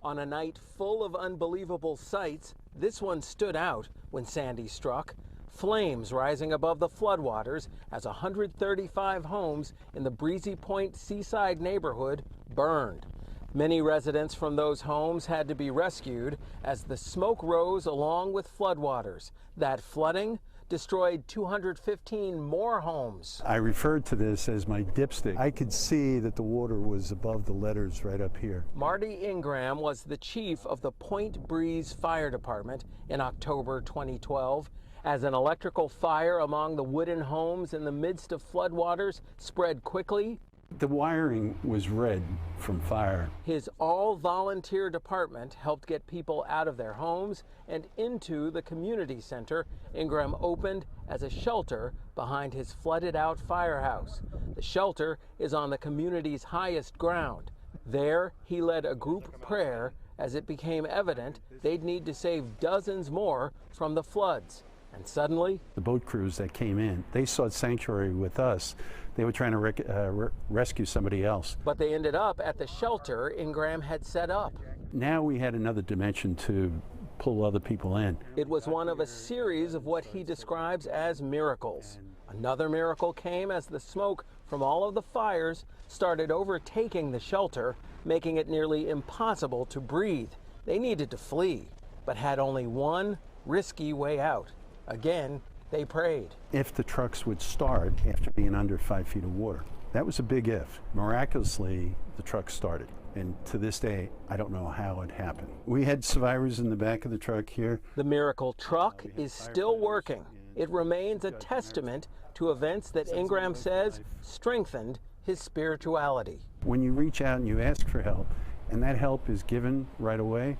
On a night full of unbelievable sights, this one stood out when Sandy struck. Flames rising above the floodwaters as 135 homes in the Breezy Point seaside neighborhood burned. Many residents from those homes had to be rescued as the smoke rose along with floodwaters. That flooding destroyed 215 more homes. I referred to this as my dipstick. I could see that the water was above the letters right up here. Marty Ingram was the chief of the Point Breeze Fire Department in October 2012. As an electrical fire among the wooden homes in the midst of floodwaters spread quickly, the wiring was red from fire. His all-volunteer department helped get people out of their homes and into the community center Ingram opened as a shelter behind his flooded-out firehouse. The shelter is on the community's highest ground. There, he led a group prayer as it became evident they'd need to save dozens more from the floods. And suddenly, the boat crews that came in, they sought sanctuary with us. They were trying to rescue somebody else. But they ended up at the shelter Ingram had set up. Now we had another dimension to pull other people in. It was one of a series of what he describes as miracles. Another miracle came as the smoke from all of the fires started overtaking the shelter, making it nearly impossible to breathe. They needed to flee, but had only one risky way out. Again, they prayed. If the trucks would start after being under 5 feet of water. That was a big if. Miraculously, the truck started. And to this day, I don't know how it happened. We had survivors in the back of the truck here. The miracle truck is still working. It remains a testament to events that Ingram says strengthened his spirituality. When you reach out and you ask for help, and that help is given right away,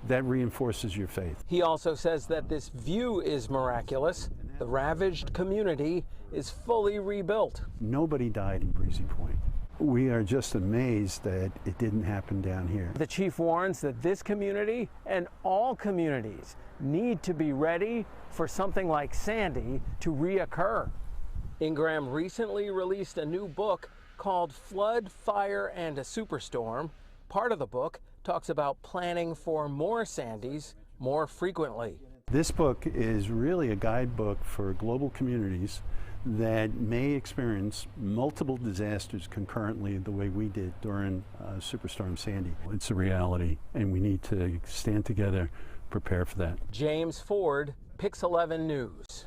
that reinforces your faith. He also says that this view is miraculous. The ravaged community is fully rebuilt. Nobody died in Breezy Point. We are just amazed that it didn't happen down here. The chief warns that this community and all communities need to be ready for something like Sandy to reoccur. Ingram recently released a new book called Flood, Fire, and a Superstorm. Part of the book talks about planning for more Sandys more frequently. This book is really a guidebook for global communities that may experience multiple disasters concurrently the way we did during Superstorm Sandy. It's a reality, and we need to stand together, prepare for that. James Ford, Pix 11 News.